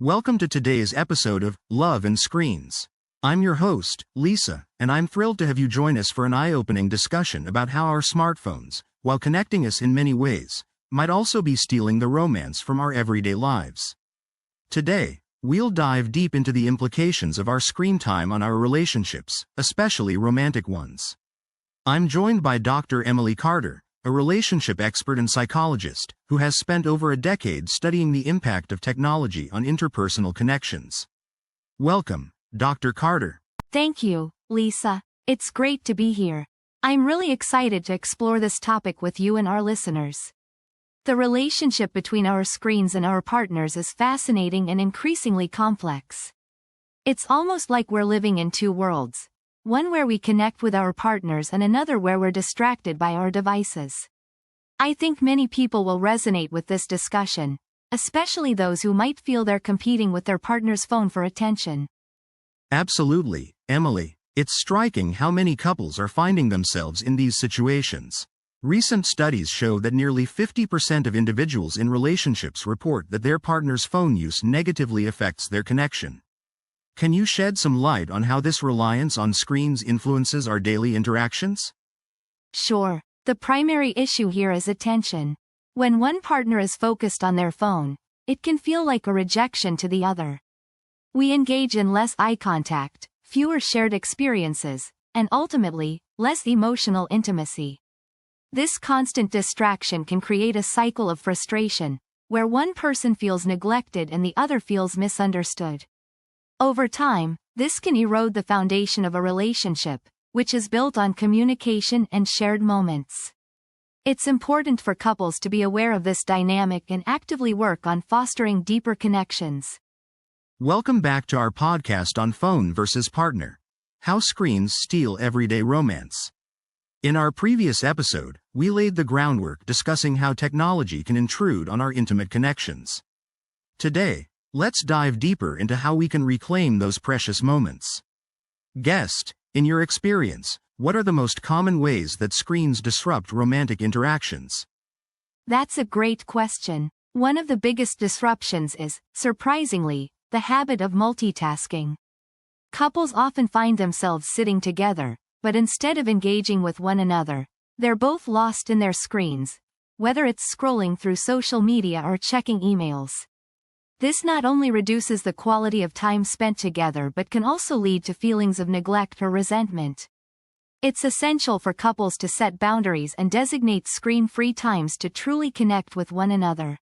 Welcome to today's episode of Love and Screens. I'm your host, Lisa, and I'm thrilled to have you join us for an eye-opening discussion about how our smartphones, while connecting us in many ways, might also be stealing the romance from our everyday lives. Today, we'll dive deep into the implications of our screen time on our relationships, especially romantic ones. I'm joined by Dr. Emily Carter, a relationship expert and psychologist who has spent over a decade studying the impact of technology on interpersonal connections. Welcome, Dr. Carter. Thank you, Lisa. It's great to be here. I'm really excited to explore this topic with you and our listeners. The relationship between our screens and our partners is fascinating and increasingly complex. It's almost like we're living in two worlds. One where we connect with our partners and another where we're distracted by our devices. I think many people will resonate with this discussion, especially those who might feel they're competing with their partner's phone for attention. Absolutely, Emily. It's striking how many couples are finding themselves in these situations. Recent studies show that nearly 50% of individuals in relationships report that their partner's phone use negatively affects their connection. Can you shed some light on how this reliance on screens influences our daily interactions? Sure. The primary issue here is attention. When one partner is focused on their phone, it can feel like a rejection to the other. We engage in less eye contact, fewer shared experiences, and ultimately, less emotional intimacy. This constant distraction can create a cycle of frustration, where one person feels neglected and the other feels misunderstood. Over time, this can erode the foundation of a relationship, which is built on communication and shared moments. It's important for couples to be aware of this dynamic and actively work on fostering deeper connections. Welcome back to our podcast on phone versus partner. How screens steal everyday romance. In our previous episode, we laid the groundwork discussing how technology can intrude on our intimate connections. Today, let's dive deeper into how we can reclaim those precious moments. Guest, in your experience, what are the most common ways that screens disrupt romantic interactions? That's a great question. One of the biggest disruptions is, surprisingly, the habit of multitasking. Couples often find themselves sitting together, but instead of engaging with one another, they're both lost in their screens, whether it's scrolling through social media or checking emails. This not only reduces the quality of time spent together but can also lead to feelings of neglect or resentment. It's essential for couples to set boundaries and designate screen-free times to truly connect with one another.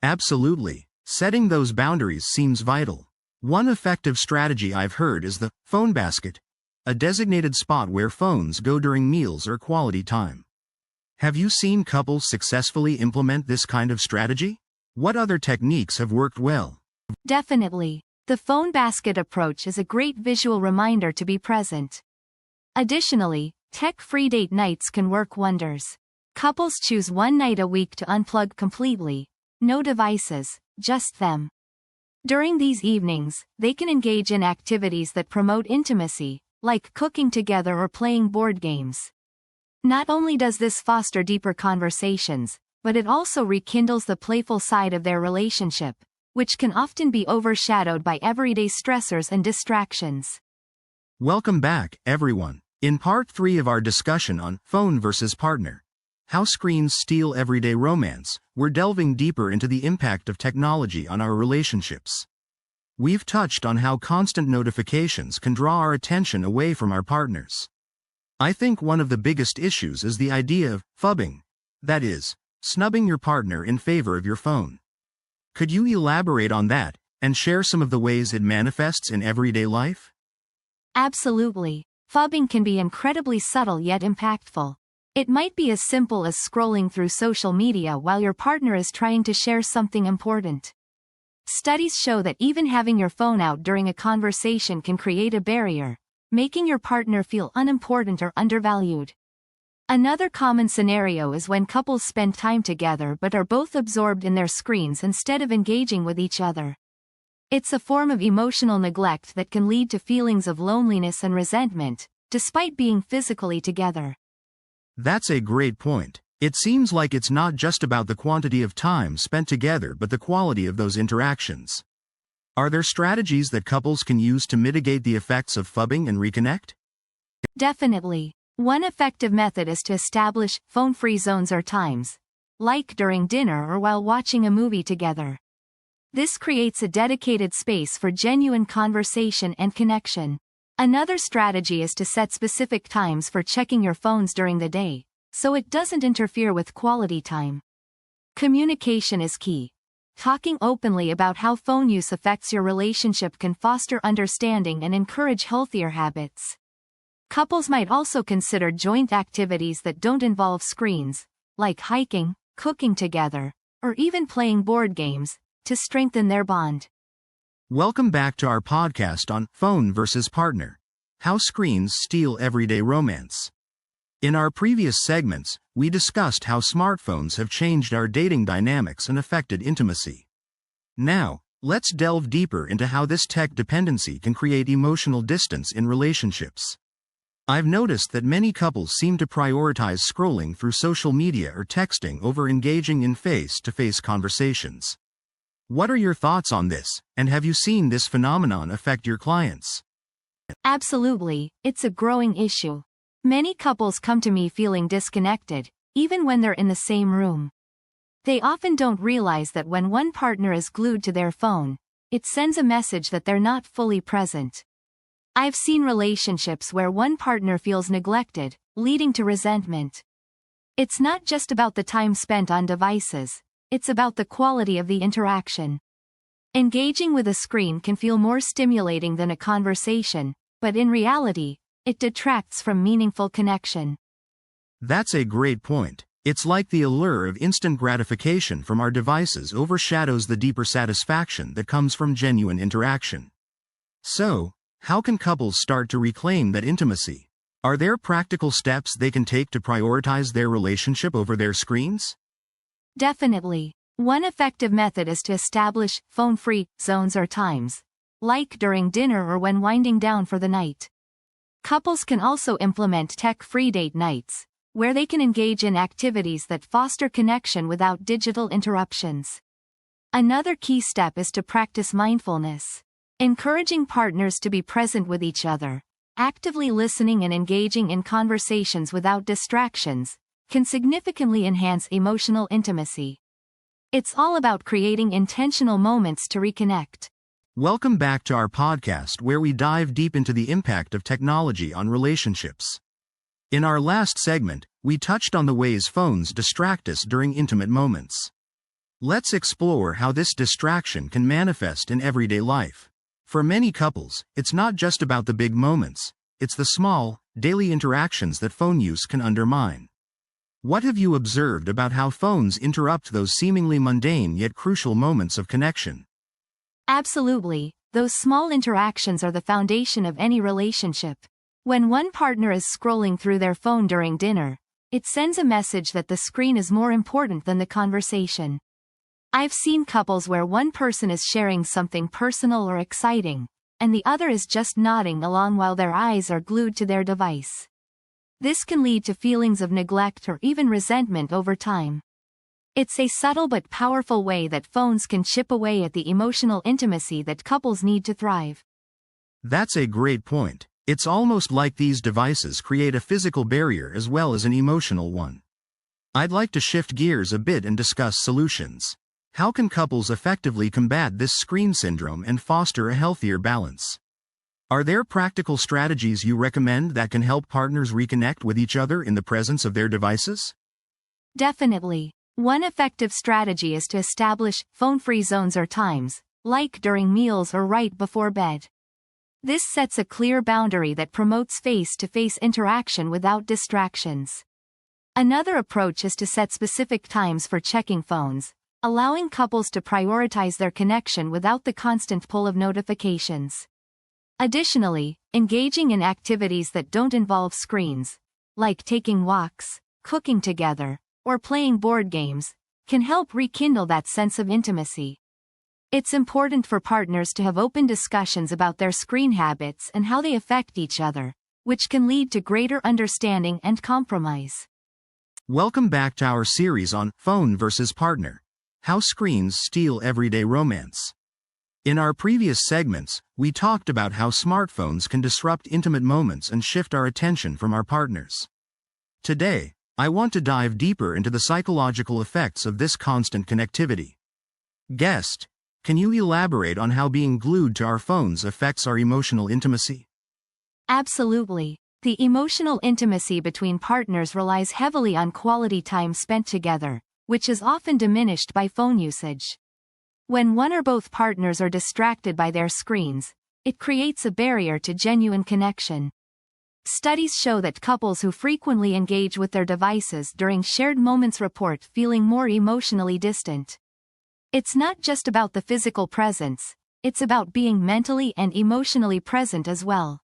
Absolutely. Setting those boundaries seems vital. One effective strategy I've heard is the phone basket, a designated spot where phones go during meals or quality time. Have you seen couples successfully implement this kind of strategy? What other techniques have worked well? Definitely. The phone basket approach is a great visual reminder to be present. Additionally, tech-free date nights can work wonders. Couples choose one night a week to unplug completely. No devices, just them. During these evenings, they can engage in activities that promote intimacy, like cooking together or playing board games. Not only does this foster deeper conversations, but it also rekindles the playful side of their relationship, which can often be overshadowed by everyday stressors and distractions. Welcome back, everyone. In part 3 of our discussion on phone versus partner, how screens steal everyday romance, we're delving deeper into the impact of technology on our relationships. We've touched on how constant notifications can draw our attention away from our partners. I think one of the biggest issues is the idea of phubbing, that is, snubbing your partner in favor of your phone. Could you elaborate on that, and share some of the ways it manifests in everyday life? Absolutely. Phubbing can be incredibly subtle yet impactful. It might be as simple as scrolling through social media while your partner is trying to share something important. Studies show that even having your phone out during a conversation can create a barrier, making your partner feel unimportant or undervalued. Another common scenario is when couples spend time together but are both absorbed in their screens instead of engaging with each other. It's a form of emotional neglect that can lead to feelings of loneliness and resentment, despite being physically together. That's a great point. It seems like it's not just about the quantity of time spent together but the quality of those interactions. Are there strategies that couples can use to mitigate the effects of phubbing and reconnect? Definitely. One effective method is to establish phone-free zones or times, like during dinner or while watching a movie together. This creates a dedicated space for genuine conversation and connection. Another strategy is to set specific times for checking your phones during the day, so it doesn't interfere with quality time. Communication is key. Talking openly about how phone use affects your relationship can foster understanding and encourage healthier habits. Couples might also consider joint activities that don't involve screens, like hiking, cooking together, or even playing board games, to strengthen their bond. Welcome back to our podcast on Phone versus Partner: How Screens Steal Everyday Romance. In our previous segments, we discussed how smartphones have changed our dating dynamics and affected intimacy. Now, let's delve deeper into how this tech dependency can create emotional distance in relationships. I've noticed that many couples seem to prioritize scrolling through social media or texting over engaging in face-to-face conversations. What are your thoughts on this, and have you seen this phenomenon affect your clients? Absolutely, it's a growing issue. Many couples come to me feeling disconnected, even when they're in the same room. They often don't realize that when one partner is glued to their phone, it sends a message that they're not fully present. I've seen relationships where one partner feels neglected, leading to resentment. It's not just about the time spent on devices, it's about the quality of the interaction. Engaging with a screen can feel more stimulating than a conversation, but in reality, it detracts from meaningful connection. That's a great point. It's like the allure of instant gratification from our devices overshadows the deeper satisfaction that comes from genuine interaction. So, how can couples start to reclaim that intimacy? Are there practical steps they can take to prioritize their relationship over their screens? Definitely. One effective method is to establish phone-free zones or times, like during dinner or when winding down for the night. Couples can also implement tech-free date nights, where they can engage in activities that foster connection without digital interruptions. Another key step is to practice mindfulness. Encouraging partners to be present with each other, actively listening and engaging in conversations without distractions, can significantly enhance emotional intimacy. It's all about creating intentional moments to reconnect. Welcome back to our podcast where we dive deep into the impact of technology on relationships. In our last segment, we touched on the ways phones distract us during intimate moments. Let's explore how this distraction can manifest in everyday life. For many couples, it's not just about the big moments, it's the small, daily interactions that phone use can undermine. What have you observed about how phones interrupt those seemingly mundane yet crucial moments of connection? Absolutely, those small interactions are the foundation of any relationship. When one partner is scrolling through their phone during dinner, it sends a message that the screen is more important than the conversation. I've seen couples where one person is sharing something personal or exciting, and the other is just nodding along while their eyes are glued to their device. This can lead to feelings of neglect or even resentment over time. It's a subtle but powerful way that phones can chip away at the emotional intimacy that couples need to thrive. That's a great point. It's almost like these devices create a physical barrier as well as an emotional one. I'd like to shift gears a bit and discuss solutions. How can couples effectively combat this screen syndrome and foster a healthier balance? Are there practical strategies you recommend that can help partners reconnect with each other in the presence of their devices? Definitely. One effective strategy is to establish phone-free zones or times, like during meals or right before bed. This sets a clear boundary that promotes face-to-face interaction without distractions. Another approach is to set specific times for checking phones, allowing couples to prioritize their connection without the constant pull of notifications. Additionally, engaging in activities that don't involve screens, like taking walks, cooking together, or playing board games, can help rekindle that sense of intimacy. It's important for partners to have open discussions about their screen habits and how they affect each other, which can lead to greater understanding and compromise. Welcome back to our series on Phone versus Partner: How Screens Steal Everyday Romance. In our previous segments, we talked about how smartphones can disrupt intimate moments and shift our attention from our partners. Today, I want to dive deeper into the psychological effects of this constant connectivity. Guest, can you elaborate on how being glued to our phones affects our emotional intimacy? Absolutely. The emotional intimacy between partners relies heavily on quality time spent together, which is often diminished by phone usage. When one or both partners are distracted by their screens, it creates a barrier to genuine connection. Studies show that couples who frequently engage with their devices during shared moments report feeling more emotionally distant. It's not just about the physical presence, it's about being mentally and emotionally present as well.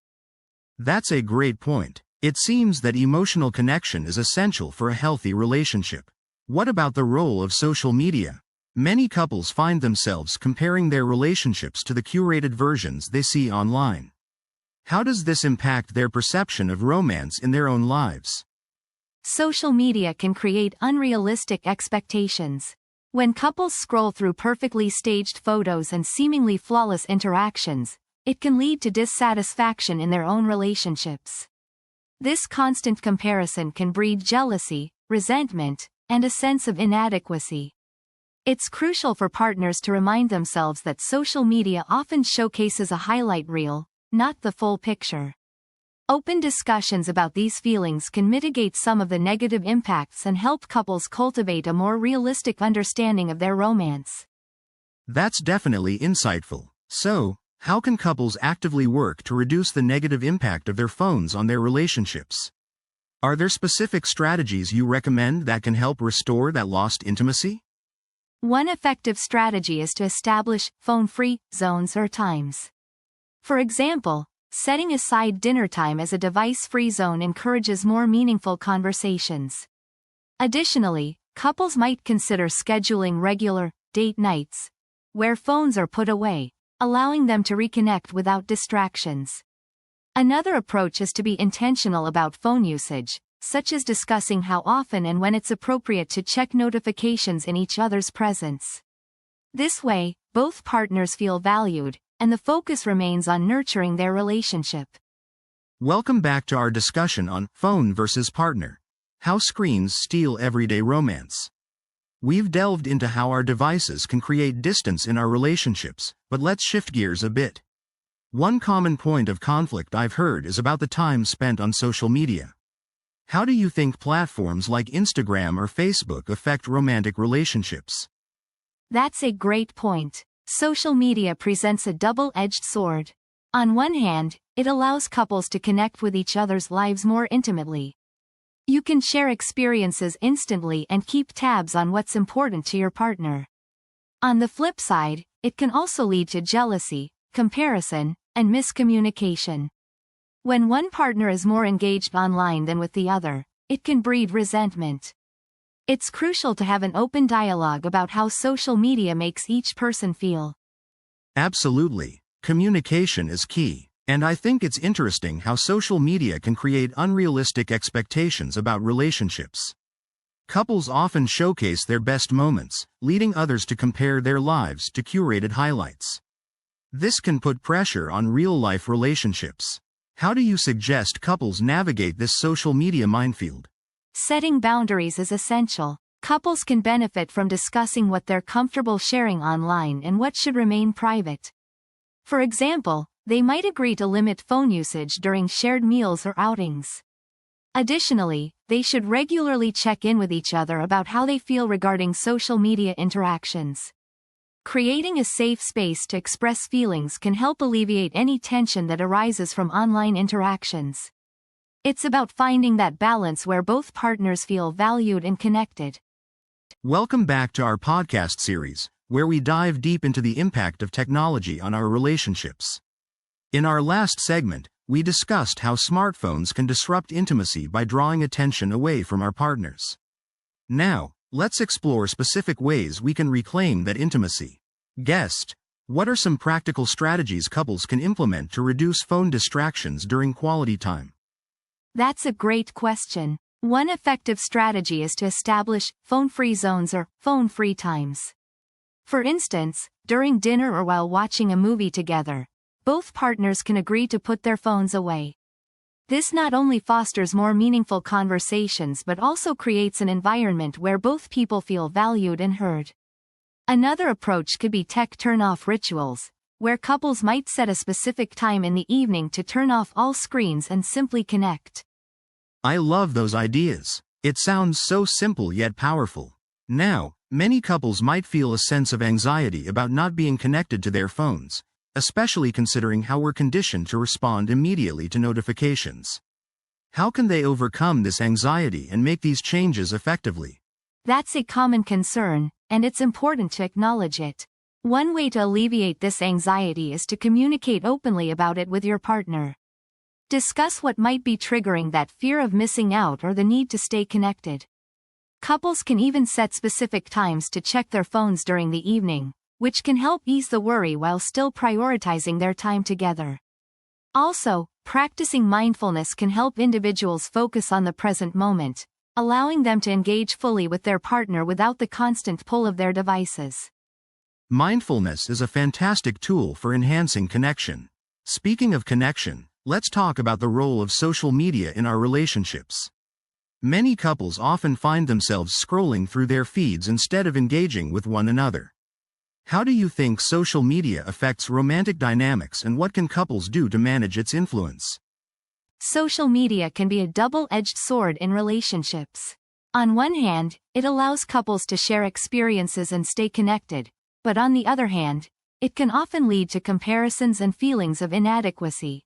That's a great point. It seems that emotional connection is essential for a healthy relationship. What about the role of social media? Many couples find themselves comparing their relationships to the curated versions they see online. How does this impact their perception of romance in their own lives? Social media can create unrealistic expectations. When couples scroll through perfectly staged photos and seemingly flawless interactions, it can lead to dissatisfaction in their own relationships. This constant comparison can breed jealousy, resentment, and a sense of inadequacy. It's crucial for partners to remind themselves that social media often showcases a highlight reel, not the full picture. Open discussions about these feelings can mitigate some of the negative impacts and help couples cultivate a more realistic understanding of their romance. That's definitely insightful. So, how can couples actively work to reduce the negative impact of their phones on their relationships? Are there specific strategies you recommend that can help restore that lost intimacy? One effective strategy is to establish phone-free zones or times. For example, setting aside dinner time as a device-free zone encourages more meaningful conversations. Additionally, couples might consider scheduling regular date nights, where phones are put away, allowing them to reconnect without distractions. Another approach is to be intentional about phone usage, such as discussing how often and when it's appropriate to check notifications in each other's presence. This way, both partners feel valued, and the focus remains on nurturing their relationship. Welcome back to our discussion on phone versus partner. How screens steal everyday romance. We've delved into how our devices can create distance in our relationships, but let's shift gears a bit. One common point of conflict I've heard is about the time spent on social media. How do you think platforms like Instagram or Facebook affect romantic relationships? That's a great point. Social media presents a double-edged sword. On one hand, it allows couples to connect with each other's lives more intimately. You can share experiences instantly and keep tabs on what's important to your partner. On the flip side, it can also lead to jealousy, comparison, and miscommunication. When one partner is more engaged online than with the other, it can breed resentment. It's crucial to have an open dialogue about how social media makes each person feel. Absolutely. Communication is key, and I think it's interesting how social media can create unrealistic expectations about relationships. Couples often showcase their best moments, leading others to compare their lives to curated highlights. This can put pressure on real-life relationships. How do you suggest couples navigate this social media minefield? Setting boundaries is essential. Couples can benefit from discussing what they're comfortable sharing online and what should remain private. For example, they might agree to limit phone usage during shared meals or outings. Additionally, they should regularly check in with each other about how they feel regarding social media interactions. Creating a safe space to express feelings can help alleviate any tension that arises from online interactions. It's about finding that balance where both partners feel valued and connected. Welcome back to our podcast series, where we dive deep into the impact of technology on our relationships. In our last segment, we discussed how smartphones can disrupt intimacy by drawing attention away from our partners. Now, let's explore specific ways we can reclaim that intimacy. Guest, what are some practical strategies couples can implement to reduce phone distractions during quality time? That's a great question. One effective strategy is to establish phone-free zones or phone-free times. For instance, during dinner or while watching a movie together, both partners can agree to put their phones away. This not only fosters more meaningful conversations but also creates an environment where both people feel valued and heard. Another approach could be tech turn-off rituals, where couples might set a specific time in the evening to turn off all screens and simply connect. I love those ideas. It sounds so simple yet powerful. Now, many couples might feel a sense of anxiety about not being connected to their phones, especially considering how we're conditioned to respond immediately to notifications. How can they overcome this anxiety and make these changes effectively? That's a common concern, and it's important to acknowledge it. One way to alleviate this anxiety is to communicate openly about it with your partner. Discuss what might be triggering that fear of missing out or the need to stay connected. Couples can even set specific times to check their phones during the evening, which can help ease the worry while still prioritizing their time together. Also, practicing mindfulness can help individuals focus on the present moment, allowing them to engage fully with their partner without the constant pull of their devices. Mindfulness is a fantastic tool for enhancing connection. Speaking of connection, let's talk about the role of social media in our relationships. Many couples often find themselves scrolling through their feeds instead of engaging with one another. How do you think social media affects romantic dynamics, and what can couples do to manage its influence? Social media can be a double-edged sword in relationships. On one hand, it allows couples to share experiences and stay connected, but on the other hand, it can often lead to comparisons and feelings of inadequacy.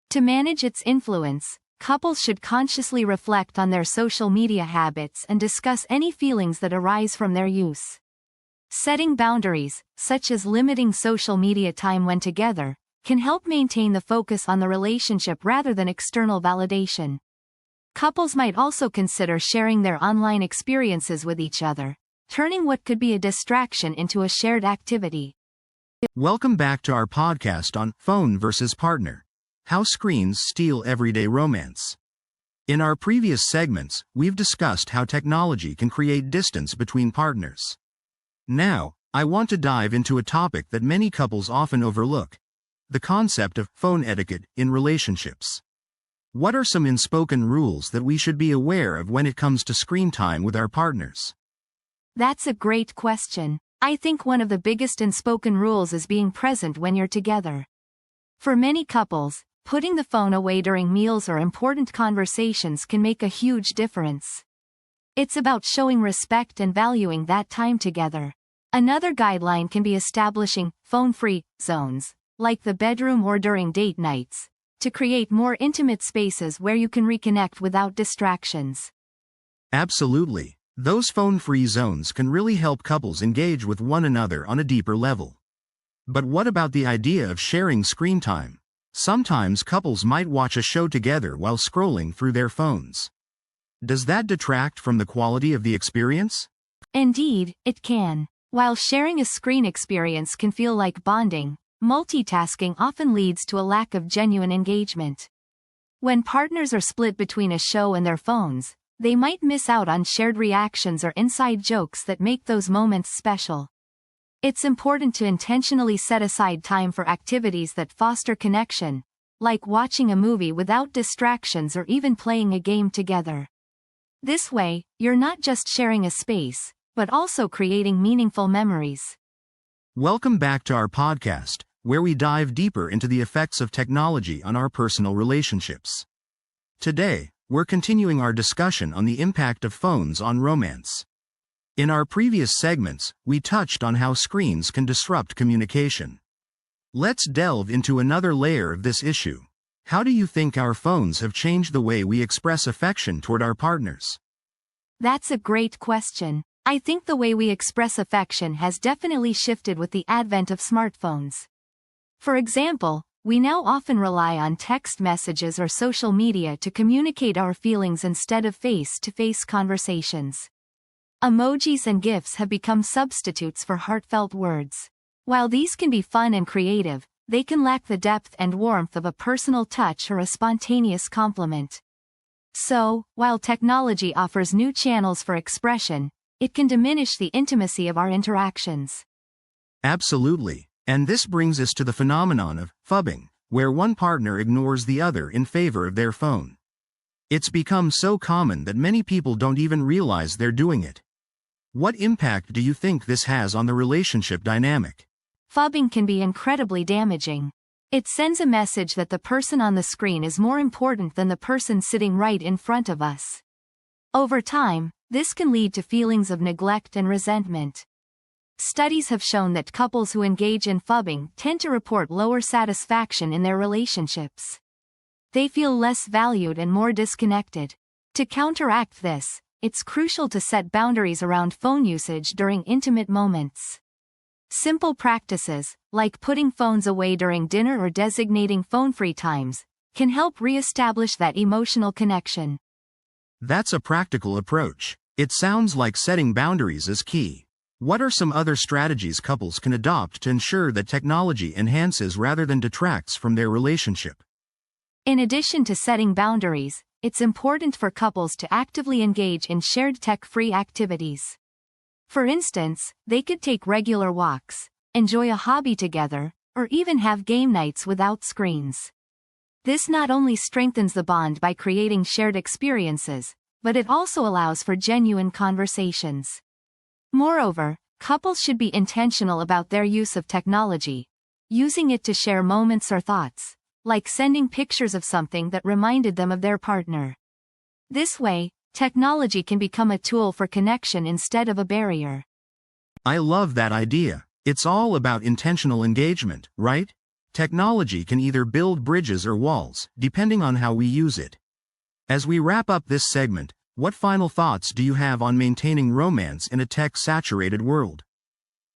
To manage its influence, couples should consciously reflect on their social media habits and discuss any feelings that arise from their use. Setting boundaries, such as limiting social media time when together, can help maintain the focus on the relationship rather than external validation. Couples might also consider sharing their online experiences with each other, turning what could be a distraction into a shared activity. Welcome back to our podcast on Phone versus Partner: How Screens Steal Everyday Romance. In our previous segments, we've discussed how technology can create distance between partners. Now, I want to dive into a topic that many couples often overlook: the concept of phone etiquette in relationships. What are some unspoken rules that we should be aware of when it comes to screen time with our partners? That's a great question. I think one of the biggest unspoken rules is being present when you're together. For many couples, putting the phone away during meals or important conversations can make a huge difference. It's about showing respect and valuing that time together. Another guideline can be establishing phone-free zones, like the bedroom or during date nights, to create more intimate spaces where you can reconnect without distractions. Absolutely. Those phone-free zones can really help couples engage with one another on a deeper level. But what about the idea of sharing screen time? Sometimes couples might watch a show together while scrolling through their phones. Does that detract from the quality of the experience? Indeed, it can. While sharing a screen experience can feel like bonding, multitasking often leads to a lack of genuine engagement. When partners are split between a show and their phones, they might miss out on shared reactions or inside jokes that make those moments special. It's important to intentionally set aside time for activities that foster connection, like watching a movie without distractions or even playing a game together. This way, you're not just sharing a space, but also creating meaningful memories. Welcome back to our podcast, where we dive deeper into the effects of technology on our personal relationships. Today, we're continuing our discussion on the impact of phones on romance. In our previous segments, we touched on how screens can disrupt communication. Let's delve into another layer of this issue. How do you think our phones have changed the way we express affection toward our partners? That's a great question. I think the way we express affection has definitely shifted with the advent of smartphones. For example, we now often rely on text messages or social media to communicate our feelings instead of face-to-face conversations. Emojis and GIFs have become substitutes for heartfelt words. While these can be fun and creative, they can lack the depth and warmth of a personal touch or a spontaneous compliment. So, while technology offers new channels for expression, it can diminish the intimacy of our interactions. Absolutely. And this brings us to the phenomenon of phubbing, where one partner ignores the other in favor of their phone. It's become so common that many people don't even realize they're doing it. What impact do you think this has on the relationship dynamic? Phubbing can be incredibly damaging. It sends a message that the person on the screen is more important than the person sitting right in front of us. Over time, this can lead to feelings of neglect and resentment. Studies have shown that couples who engage in phubbing tend to report lower satisfaction in their relationships. They feel less valued and more disconnected. To counteract this, it's crucial to set boundaries around phone usage during intimate moments. Simple practices, like putting phones away during dinner or designating phone-free times, can help re-establish that emotional connection. That's a practical approach. It sounds like setting boundaries is key. What are some other strategies couples can adopt to ensure that technology enhances rather than detracts from their relationship? In addition to setting boundaries, it's important for couples to actively engage in shared tech-free activities. For instance, they could take regular walks, enjoy a hobby together, or even have game nights without screens. This not only strengthens the bond by creating shared experiences, but it also allows for genuine conversations. Moreover, couples should be intentional about their use of technology, using it to share moments or thoughts, like sending pictures of something that reminded them of their partner. This way, technology can become a tool for connection instead of a barrier. I love that idea. It's all about intentional engagement, right? Technology can either build bridges or walls, depending on how we use it. As we wrap up this segment, what final thoughts do you have on maintaining romance in a tech-saturated world?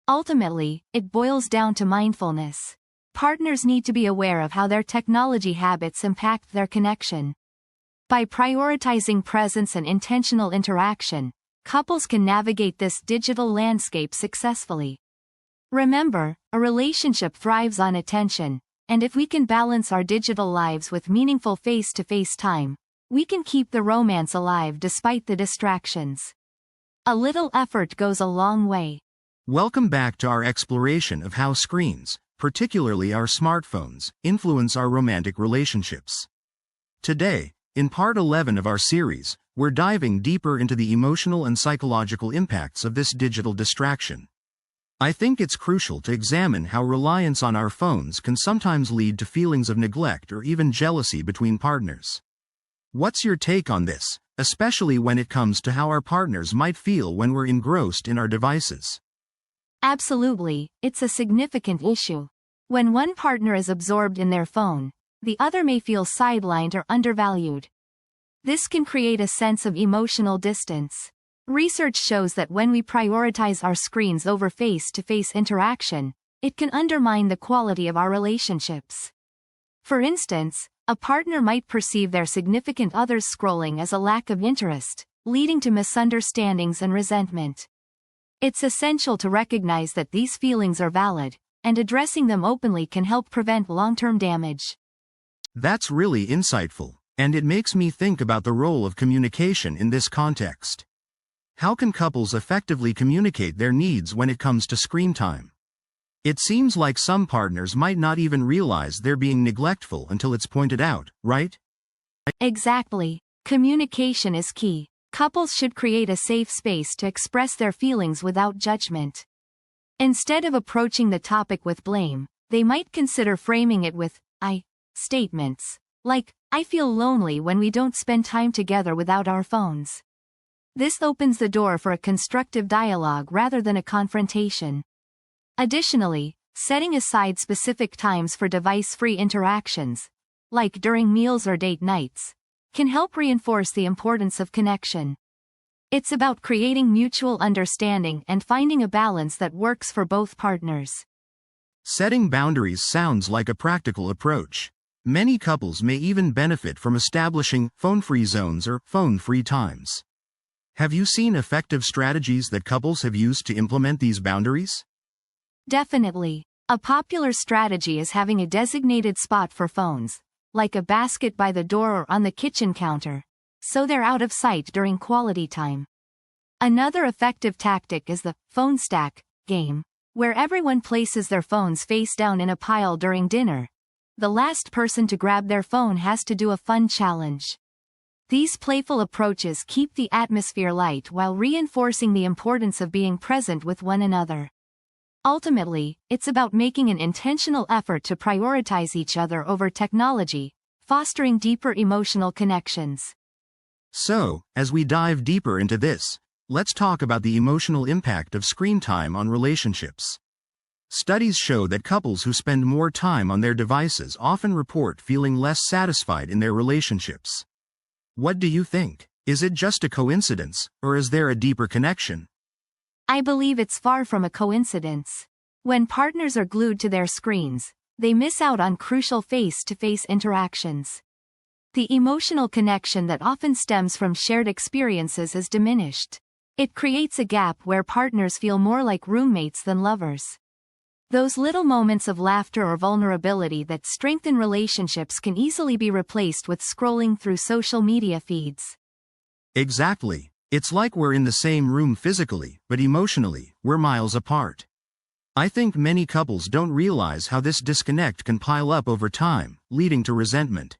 Ultimately, it boils down to mindfulness. Partners need to be aware of how their technology habits impact their connection. By prioritizing presence and intentional interaction, couples can navigate this digital landscape successfully. Remember, a relationship thrives on attention, and if we can balance our digital lives with meaningful face-to-face time, we can keep the romance alive despite the distractions. A little effort goes a long way. Welcome back to our exploration of how screens, particularly our smartphones, influence our romantic relationships. Today, in part 11 of our series, we're diving deeper into the emotional and psychological impacts of this digital distraction. I think it's crucial to examine how reliance on our phones can sometimes lead to feelings of neglect or even jealousy between partners. What's your take on this, especially when it comes to how our partners might feel when we're engrossed in our devices? Absolutely, it's a significant issue. When one partner is absorbed in their phone, the other may feel sidelined or undervalued. This can create a sense of emotional distance. Research shows that when we prioritize our screens over face-to-face interaction, it can undermine the quality of our relationships. For instance, a partner might perceive their significant other's scrolling as a lack of interest, leading to misunderstandings and resentment. It's essential to recognize that these feelings are valid, and addressing them openly can help prevent long-term damage. That's really insightful, and it makes me think about the role of communication in this context. How can couples effectively communicate their needs when it comes to screen time? It seems like some partners might not even realize they're being neglectful until it's pointed out, right? Exactly. Communication is key. Couples should create a safe space to express their feelings without judgment. Instead of approaching the topic with blame, they might consider framing it with I statements, like, I feel lonely when we don't spend time together without our phones. This opens the door for a constructive dialogue rather than a confrontation. Additionally, setting aside specific times for device-free interactions, like during meals or date nights, can help reinforce the importance of connection. It's about creating mutual understanding and finding a balance that works for both partners. Setting boundaries sounds like a practical approach. Many couples may even benefit from establishing phone-free zones or phone-free times. Have you seen effective strategies that couples have used to implement these boundaries? Definitely. A popular strategy is having a designated spot for phones, like a basket by the door or on the kitchen counter, so they're out of sight during quality time. Another effective tactic is the phone stack game, where everyone places their phones face down in a pile during dinner. The last person to grab their phone has to do a fun challenge. These playful approaches keep the atmosphere light while reinforcing the importance of being present with one another. Ultimately, it's about making an intentional effort to prioritize each other over technology, fostering deeper emotional connections. So, as we dive deeper into this, let's talk about the emotional impact of screen time on relationships. Studies show that couples who spend more time on their devices often report feeling less satisfied in their relationships. What do you think? Is it just a coincidence, or is there a deeper connection? I believe it's far from a coincidence. When partners are glued to their screens, they miss out on crucial face-to-face interactions. The emotional connection that often stems from shared experiences is diminished. It creates a gap where partners feel more like roommates than lovers. Those little moments of laughter or vulnerability that strengthen relationships can easily be replaced with scrolling through social media feeds. Exactly. It's like we're in the same room physically, but emotionally, we're miles apart. I think many couples don't realize how this disconnect can pile up over time, leading to resentment.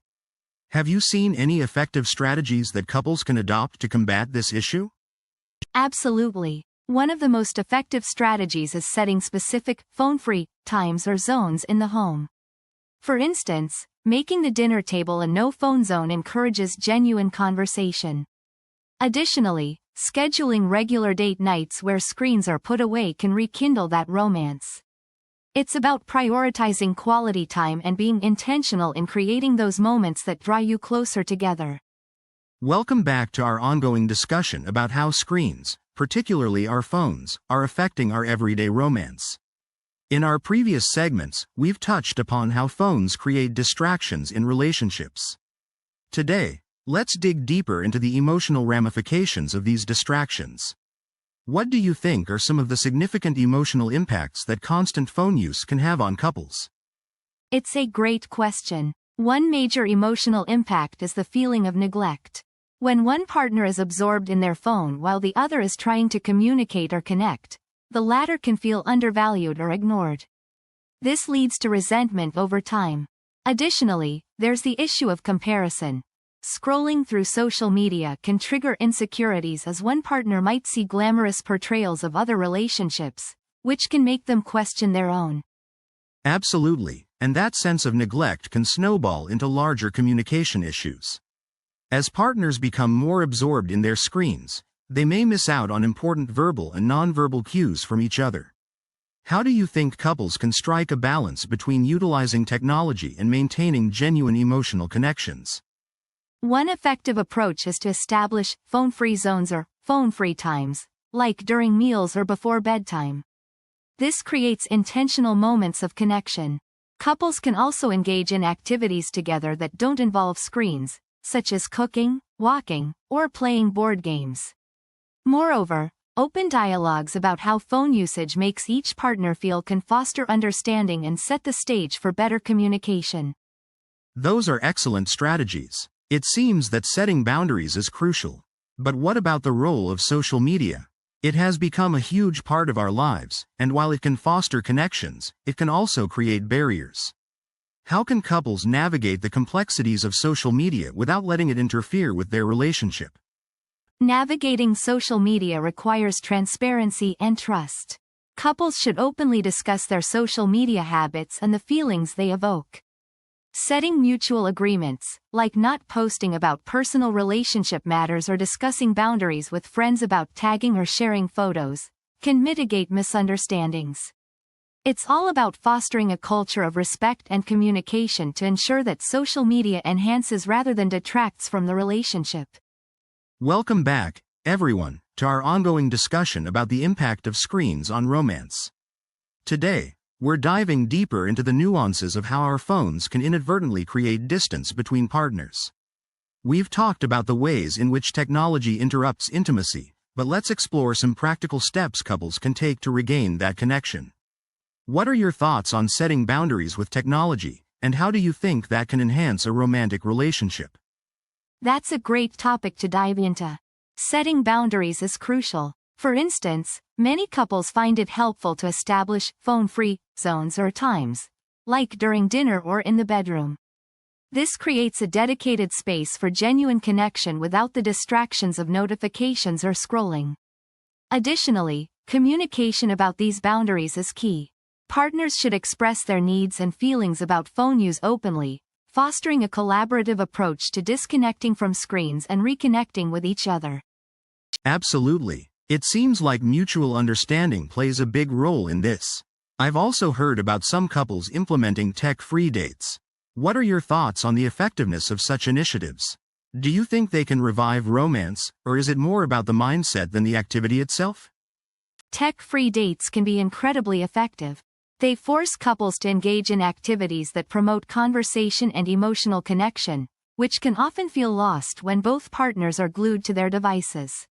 Have you seen any effective strategies that couples can adopt to combat this issue? Absolutely. One of the most effective strategies is setting specific, phone-free times or zones in the home. For instance, making the dinner table a no-phone zone encourages genuine conversation. Additionally, scheduling regular date nights where screens are put away can rekindle that romance. It's about prioritizing quality time and being intentional in creating those moments that draw you closer together. Welcome back to our ongoing discussion about how screens, particularly our phones, are affecting our everyday romance. In our previous segments, we've touched upon how phones create distractions in relationships. Today, let's dig deeper into the emotional ramifications of these distractions. What do you think are some of the significant emotional impacts that constant phone use can have on couples? It's a great question. One major emotional impact is the feeling of neglect. When one partner is absorbed in their phone while the other is trying to communicate or connect, the latter can feel undervalued or ignored. This leads to resentment over time. Additionally, there's the issue of comparison. Scrolling through social media can trigger insecurities as one partner might see glamorous portrayals of other relationships, which can make them question their own. Absolutely, and that sense of neglect can snowball into larger communication issues. As partners become more absorbed in their screens, they may miss out on important verbal and nonverbal cues from each other. How do you think couples can strike a balance between utilizing technology and maintaining genuine emotional connections? One effective approach is to establish phone-free zones or phone-free times, like during meals or before bedtime. This creates intentional moments of connection. Couples can also engage in activities together that don't involve screens, such as cooking, walking, or playing board games. Moreover, open dialogues about how phone usage makes each partner feel can foster understanding and set the stage for better communication. Those are excellent strategies. It seems that setting boundaries is crucial. But what about the role of social media? It has become a huge part of our lives, and while it can foster connections, it can also create barriers. How can couples navigate the complexities of social media without letting it interfere with their relationship? Navigating social media requires transparency and trust. Couples should openly discuss their social media habits and the feelings they evoke. Setting mutual agreements, like not posting about personal relationship matters or discussing boundaries with friends about tagging or sharing photos, can mitigate misunderstandings. It's all about fostering a culture of respect and communication to ensure that social media enhances rather than detracts from the relationship. Welcome back, everyone, to our ongoing discussion about the impact of screens on romance. Today, we're diving deeper into the nuances of how our phones can inadvertently create distance between partners. We've talked about the ways in which technology interrupts intimacy, but let's explore some practical steps couples can take to regain that connection. What are your thoughts on setting boundaries with technology, and how do you think that can enhance a romantic relationship? That's a great topic to dive into. Setting boundaries is crucial. For instance, Many couples find it helpful to establish phone-free zones or times, like during dinner or in the bedroom. This creates a dedicated space for genuine connection without the distractions of notifications or scrolling. Additionally, communication about these boundaries is key. Partners should express their needs and feelings about phone use openly, fostering a collaborative approach to disconnecting from screens and reconnecting with each other. Absolutely. It seems like mutual understanding plays a big role in this. I've also heard about some couples implementing tech-free dates. What are your thoughts on the effectiveness of such initiatives? Do you think they can revive romance, or is it more about the mindset than the activity itself? Tech-free dates can be incredibly effective. They force couples to engage in activities that promote conversation and emotional connection, which can often feel lost when both partners are glued to their devices.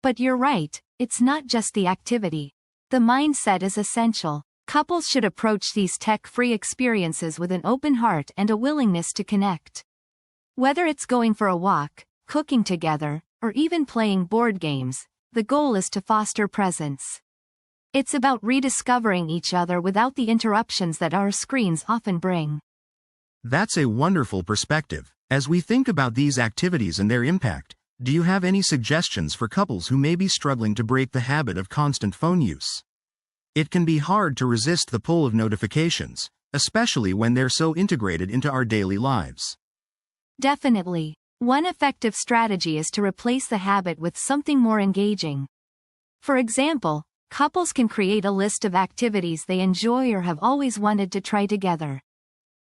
But you're right, it's not just the activity. The mindset is essential. Couples should approach these tech-free experiences with an open heart and a willingness to connect. Whether it's going for a walk, cooking together, or even playing board games, the goal is to foster presence. It's about rediscovering each other without the interruptions that our screens often bring. That's a wonderful perspective. As we think about these activities and their impact, do you have any suggestions for couples who may be struggling to break the habit of constant phone use? It can be hard to resist the pull of notifications, especially when they're so integrated into our daily lives. Definitely. One effective strategy is to replace the habit with something more engaging. For example, couples can create a list of activities they enjoy or have always wanted to try together.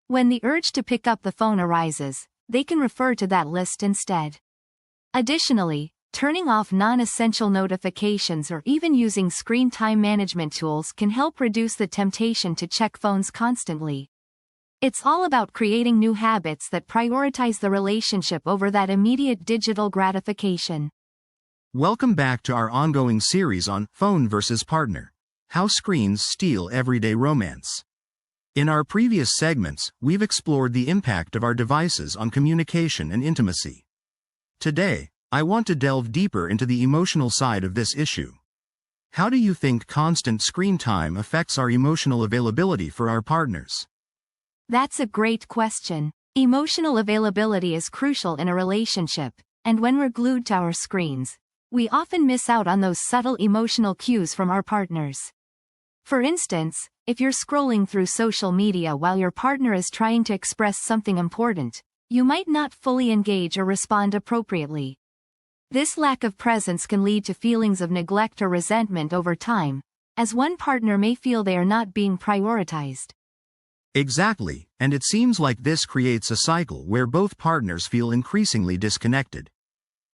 When the urge to pick up the phone arises, they can refer to that list instead. Additionally, turning off non-essential notifications or even using screen time management tools can help reduce the temptation to check phones constantly. It's all about creating new habits that prioritize the relationship over that immediate digital gratification. Welcome back to our ongoing series on Phone versus Partner: How Screens Steal Everyday Romance. In our previous segments, we've explored the impact of our devices on communication and intimacy. Today, I want to delve deeper into the emotional side of this issue. How do you think constant screen time affects our emotional availability for our partners? That's a great question. Emotional availability is crucial in a relationship, and when we're glued to our screens, we often miss out on those subtle emotional cues from our partners. For instance, if you're scrolling through social media while your partner is trying to express something important, you might not fully engage or respond appropriately. This lack of presence can lead to feelings of neglect or resentment over time, as one partner may feel they are not being prioritized. Exactly, and it seems like this creates a cycle where both partners feel increasingly disconnected.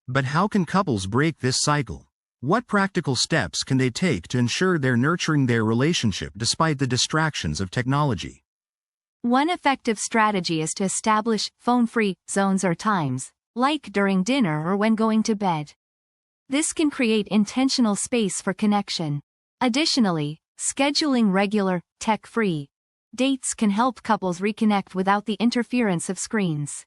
But how can couples break this cycle? What practical steps can they take to ensure they're nurturing their relationship despite the distractions of technology? One effective strategy is to establish phone-free zones or times, like during dinner or when going to bed. This can create intentional space for connection. Additionally, scheduling regular, tech-free dates can help couples reconnect without the interference of screens.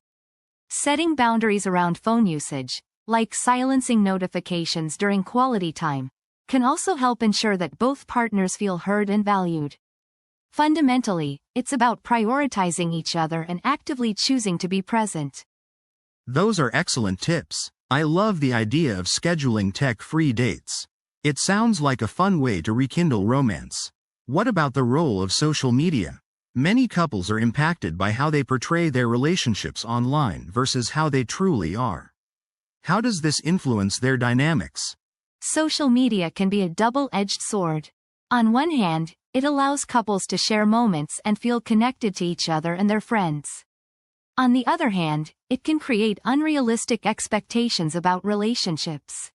Setting boundaries around phone usage, like silencing notifications during quality time, can also help ensure that both partners feel heard and valued. Fundamentally, it's about prioritizing each other and actively choosing to be present. Those are excellent tips. I love the idea of scheduling tech-free dates. It sounds like a fun way to rekindle romance. What about the role of social media? Many couples are impacted by how they portray their relationships online versus how they truly are. How does this influence their dynamics? Social media can be a double-edged sword. On one hand, it allows couples to share moments and feel connected to each other and their friends. On the other hand, it can create unrealistic expectations about relationships.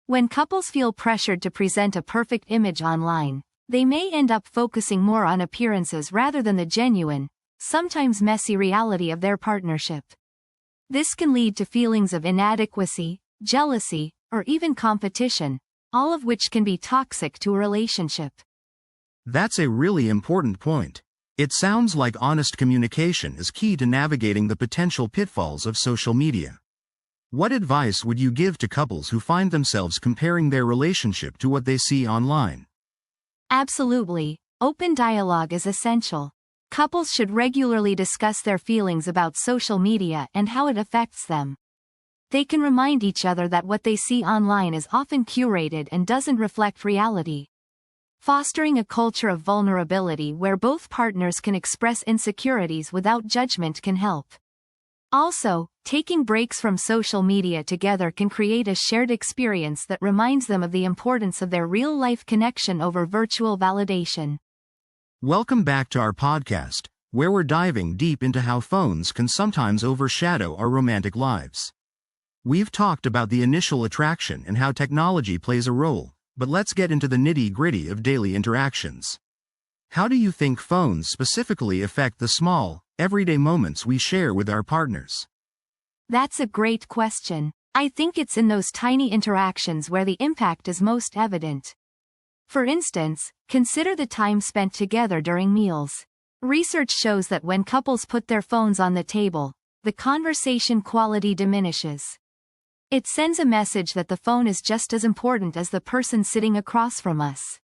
When couples feel pressured to present a perfect image online, they may end up focusing more on appearances rather than the genuine, sometimes messy reality of their partnership. This can lead to feelings of inadequacy, jealousy, or even competition, all of which can be toxic to a relationship. That's a really important point. It sounds like honest communication is key to navigating the potential pitfalls of social media. What advice would you give to couples who find themselves comparing their relationship to what they see online? Absolutely. Open dialogue is essential. Couples should regularly discuss their feelings about social media and how it affects them. They can remind each other that what they see online is often curated and doesn't reflect reality. Fostering a culture of vulnerability where both partners can express insecurities without judgment can help. Also, taking breaks from social media together can create a shared experience that reminds them of the importance of their real-life connection over virtual validation. Welcome back to our podcast, where we're diving deep into how phones can sometimes overshadow our romantic lives. We've talked about the initial attraction and how technology plays a role, but let's get into the nitty-gritty of daily interactions. How do you think phones specifically affect the small, everyday moments we share with our partners? That's a great question. I think it's in those tiny interactions where the impact is most evident. For instance, consider the time spent together during meals. Research shows that when couples put their phones on the table, the conversation quality diminishes. It sends a message that the phone is just as important as the person sitting across from us.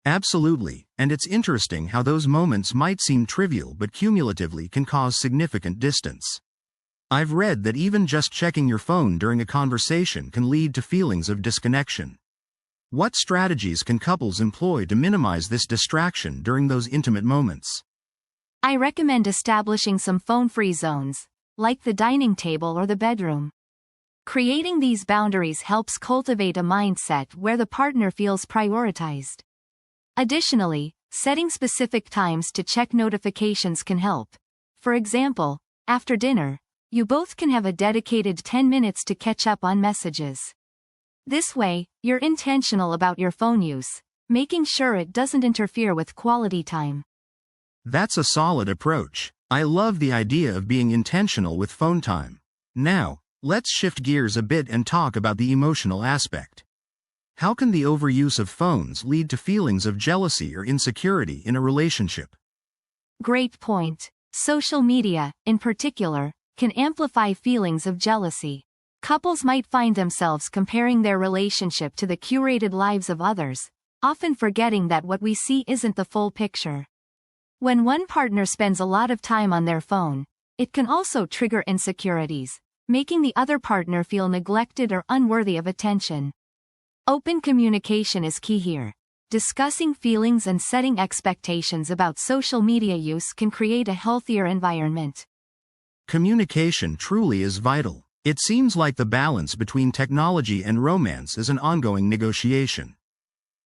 Absolutely, and it's interesting how those moments might seem trivial but cumulatively can cause significant distance. I've read that even just checking your phone during a conversation can lead to feelings of disconnection. What strategies can couples employ to minimize this distraction during those intimate moments? I recommend establishing some phone-free zones, like the dining table or the bedroom. Creating these boundaries helps cultivate a mindset where the partner feels prioritized. Additionally, setting specific times to check notifications can help. For example, after dinner, you both can have a dedicated 10 minutes to catch up on messages. This way, you're intentional about your phone use, making sure it doesn't interfere with quality time. That's a solid approach. I love the idea of being intentional with phone time. Now, let's shift gears a bit and talk about the emotional aspect. How can the overuse of phones lead to feelings of jealousy or insecurity in a relationship? Great point. Social media, in particular, can amplify feelings of jealousy. Couples might find themselves comparing their relationship to the curated lives of others, often forgetting that what we see isn't the full picture. When one partner spends a lot of time on their phone, it can also trigger insecurities, making the other partner feel neglected or unworthy of attention. Open communication is key here. Discussing feelings and setting expectations about social media use can create a healthier environment. Communication truly is vital. It seems like the balance between technology and romance is an ongoing negotiation.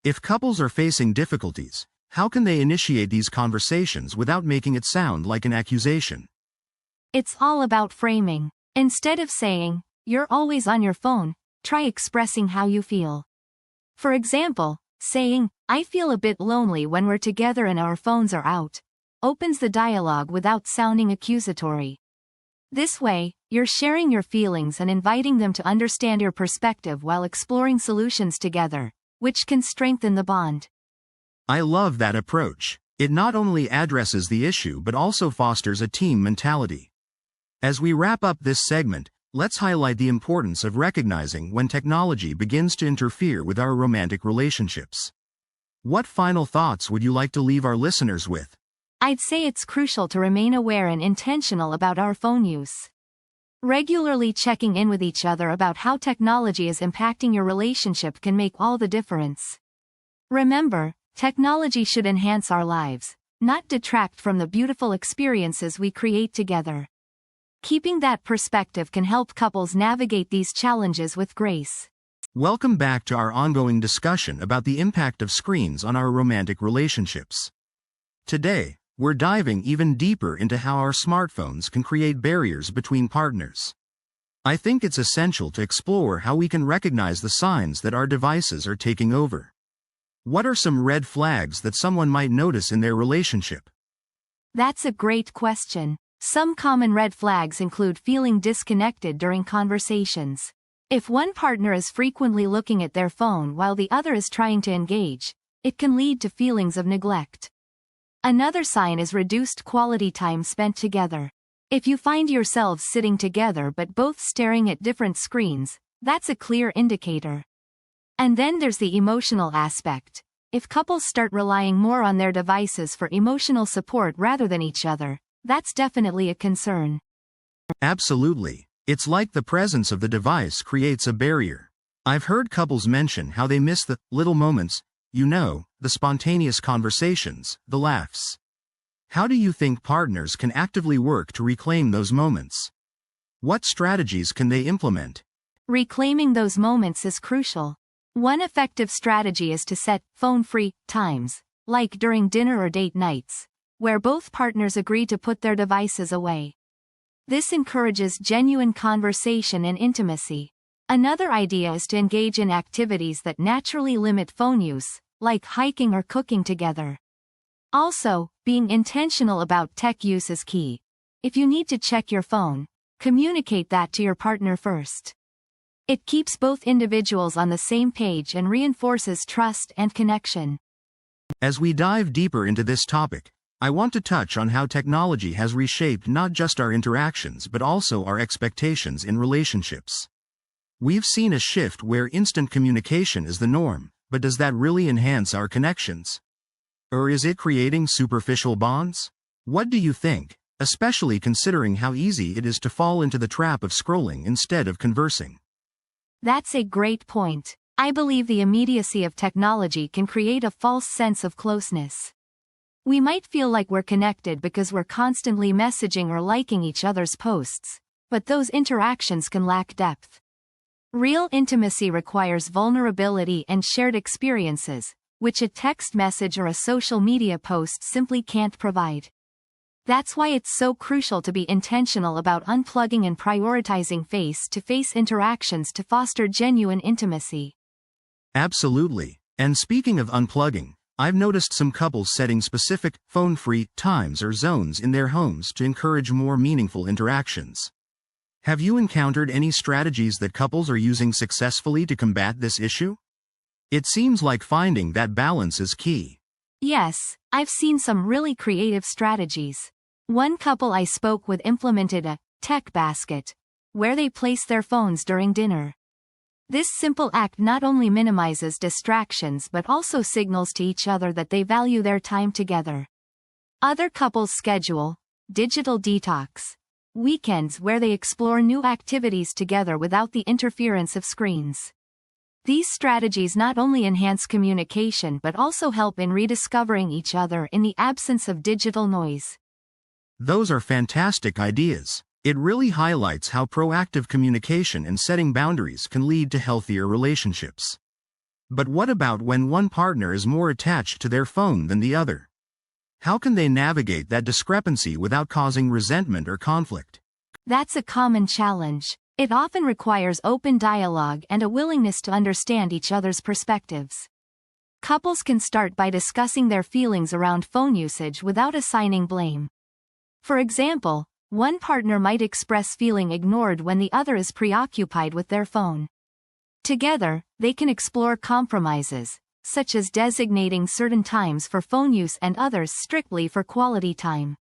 If couples are facing difficulties, how can they initiate these conversations without making it sound like an accusation? It's all about framing. Instead of saying, "You're always on your phone," try expressing how you feel. For example, saying, "I feel a bit lonely when we're together and our phones are out," opens the dialogue without sounding accusatory. This way, you're sharing your feelings and inviting them to understand your perspective while exploring solutions together, which can strengthen the bond. I love that approach. It not only addresses the issue but also fosters a team mentality. As we wrap up this segment, let's highlight the importance of recognizing when technology begins to interfere with our romantic relationships. What final thoughts would you like to leave our listeners with? I'd say it's crucial to remain aware and intentional about our phone use. Regularly checking in with each other about how technology is impacting your relationship can make all the difference. Remember, technology should enhance our lives, not detract from the beautiful experiences we create together. Keeping that perspective can help couples navigate these challenges with grace. Welcome back to our ongoing discussion about the impact of screens on our romantic relationships. Today, we're diving even deeper into how our smartphones can create barriers between partners. I think it's essential to explore how we can recognize the signs that our devices are taking over. What are some red flags that someone might notice in their relationship? That's a great question. Some common red flags include feeling disconnected during conversations. If one partner is frequently looking at their phone while the other is trying to engage, it can lead to feelings of neglect. Another sign is reduced quality time spent together. If you find yourselves sitting together but both staring at different screens, that's a clear indicator. And then there's the emotional aspect. If couples start relying more on their devices for emotional support rather than each other, that's definitely a concern. Absolutely. It's like the presence of the device creates a barrier. I've heard couples mention how they miss the little moments, the spontaneous conversations, the laughs. How do you think partners can actively work to reclaim those moments? What strategies can they implement? Reclaiming those moments is crucial. One effective strategy is to set phone-free times, like during dinner or date nights, where both partners agree to put their devices away. This encourages genuine conversation and intimacy. Another idea is to engage in activities that naturally limit phone use, like hiking or cooking together. Also, being intentional about tech use is key. If you need to check your phone, communicate that to your partner first. It keeps both individuals on the same page and reinforces trust and connection. As we dive deeper into this topic, I want to touch on how technology has reshaped not just our interactions but also our expectations in relationships. We've seen a shift where instant communication is the norm, but does that really enhance our connections? Or is it creating superficial bonds? What do you think, especially considering how easy it is to fall into the trap of scrolling instead of conversing? That's a great point. I believe the immediacy of technology can create a false sense of closeness. We might feel like we're connected because we're constantly messaging or liking each other's posts, but those interactions can lack depth. Real intimacy requires vulnerability and shared experiences, which a text message or a social media post simply can't provide. That's why it's so crucial to be intentional about unplugging and prioritizing face-to-face interactions to foster genuine intimacy. Absolutely. And speaking of unplugging, I've noticed some couples setting specific, phone-free times or zones in their homes to encourage more meaningful interactions. Have you encountered any strategies that couples are using successfully to combat this issue? It seems like finding that balance is key. Yes, I've seen some really creative strategies. One couple I spoke with implemented a tech basket, where they place their phones during dinner. This simple act not only minimizes distractions but also signals to each other that they value their time together. Other couples schedule digital detox weekends where they explore new activities together without the interference of screens. These strategies not only enhance communication but also help in rediscovering each other in the absence of digital noise. Those are fantastic ideas. It really highlights how proactive communication and setting boundaries can lead to healthier relationships. But what about when one partner is more attached to their phone than the other? How can they navigate that discrepancy without causing resentment or conflict? That's a common challenge. It often requires open dialogue and a willingness to understand each other's perspectives. Couples can start by discussing their feelings around phone usage without assigning blame. For example, one partner might express feeling ignored when the other is preoccupied with their phone. Together, they can explore compromises, such as designating certain times for phone use and others strictly for quality time.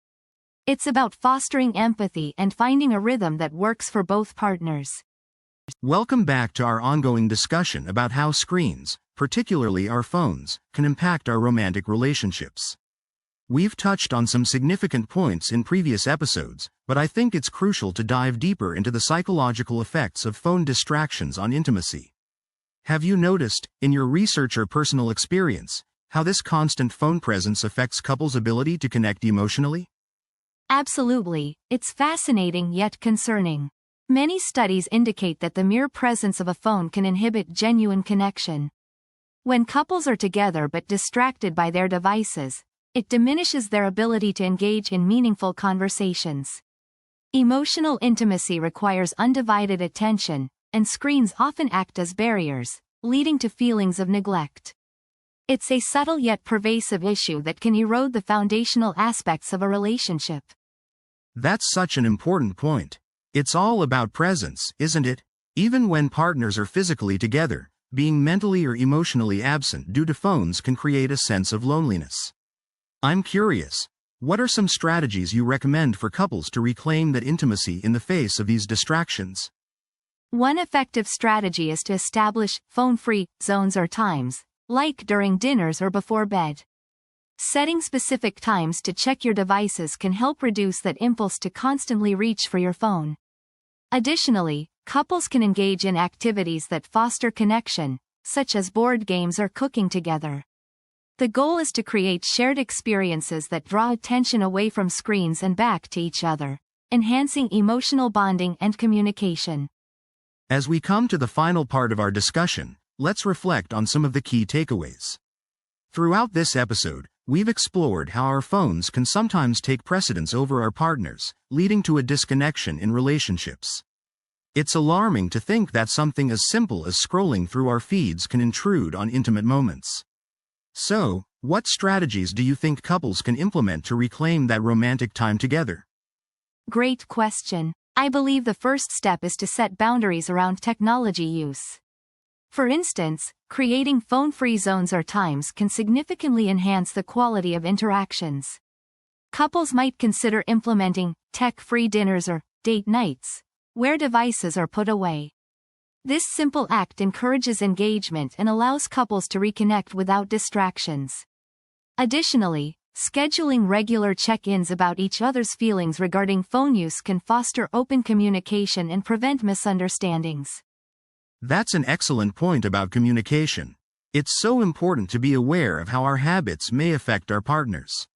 It's about fostering empathy and finding a rhythm that works for both partners. Welcome back to our ongoing discussion about how screens, particularly our phones, can impact our romantic relationships. We've touched on some significant points in previous episodes, but I think it's crucial to dive deeper into the psychological effects of phone distractions on intimacy. Have you noticed, in your research or personal experience, how this constant phone presence affects couples' ability to connect emotionally? Absolutely, it's fascinating yet concerning. Many studies indicate that the mere presence of a phone can inhibit genuine connection. When couples are together but distracted by their devices, it diminishes their ability to engage in meaningful conversations. Emotional intimacy requires undivided attention, and screens often act as barriers, leading to feelings of neglect. It's a subtle yet pervasive issue that can erode the foundational aspects of a relationship. That's such an important point. It's all about presence, isn't it? Even when partners are physically together, being mentally or emotionally absent due to phones can create a sense of loneliness. I'm curious, What are some strategies you recommend for couples to reclaim that intimacy in the face of these distractions? One effective strategy is to establish phone-free zones or times, like during dinners or before bed. Setting specific times to check your devices can help reduce that impulse to constantly reach for your phone. Additionally, couples can engage in activities that foster connection, such as board games or cooking together. The goal is to create shared experiences that draw attention away from screens and back to each other, enhancing emotional bonding and communication. As we come to the final part of our discussion, let's reflect on some of the key takeaways. Throughout this episode, we've explored how our phones can sometimes take precedence over our partners, leading to a disconnection in relationships. It's alarming to think that something as simple as scrolling through our feeds can intrude on intimate moments. So, what strategies do you think couples can implement to reclaim that romantic time together? Great question. I believe the first step is to set boundaries around technology use. For instance, creating phone-free zones or times can significantly enhance the quality of interactions. Couples might consider implementing tech-free dinners or date nights, where devices are put away. This simple act encourages engagement and allows couples to reconnect without distractions. Additionally, scheduling regular check-ins about each other's feelings regarding phone use can foster open communication and prevent misunderstandings. That's an excellent point about communication. It's so important to be aware of how our habits may affect our partners.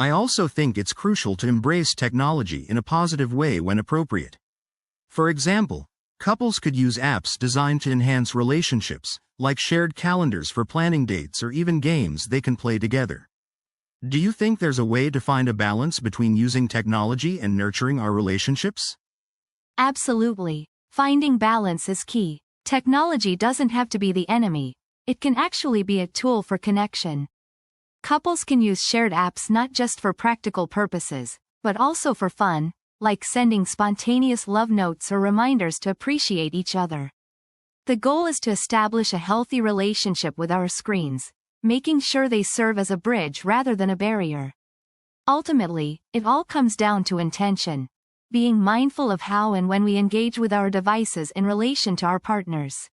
I also think it's crucial to embrace technology in a positive way when appropriate. For example, couples could use apps designed to enhance relationships, like shared calendars for planning dates or even games they can play together. Do you think there's a way to find a balance between using technology and nurturing our relationships? Absolutely. Finding balance is key. Technology doesn't have to be the enemy. It can actually be a tool for connection. Couples can use shared apps not just for practical purposes, but also for fun, like sending spontaneous love notes or reminders to appreciate each other. The goal is to establish a healthy relationship with our screens, making sure they serve as a bridge rather than a barrier. Ultimately, it all comes down to intention, being mindful of how and when we engage with our devices in relation to our partners.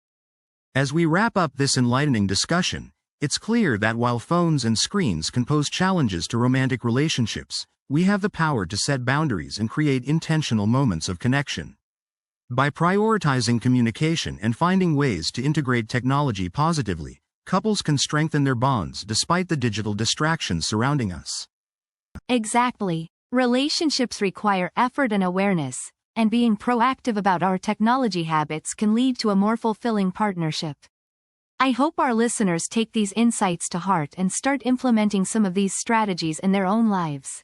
As we wrap up this enlightening discussion, it's clear that while phones and screens can pose challenges to romantic relationships, we have the power to set boundaries and create intentional moments of connection. By prioritizing communication and finding ways to integrate technology positively, couples can strengthen their bonds despite the digital distractions surrounding us. Exactly. Relationships require effort and awareness, and being proactive about our technology habits can lead to a more fulfilling partnership. I hope our listeners take these insights to heart and start implementing some of these strategies in their own lives.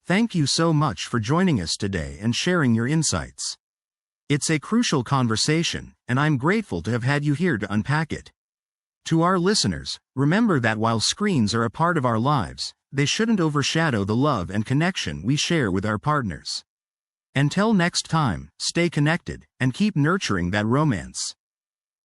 Thank you so much for joining us today and sharing your insights. It's a crucial conversation, and I'm grateful to have had you here to unpack it. To our listeners, remember that while screens are a part of our lives, they shouldn't overshadow the love and connection we share with our partners. Until next time, stay connected and keep nurturing that romance.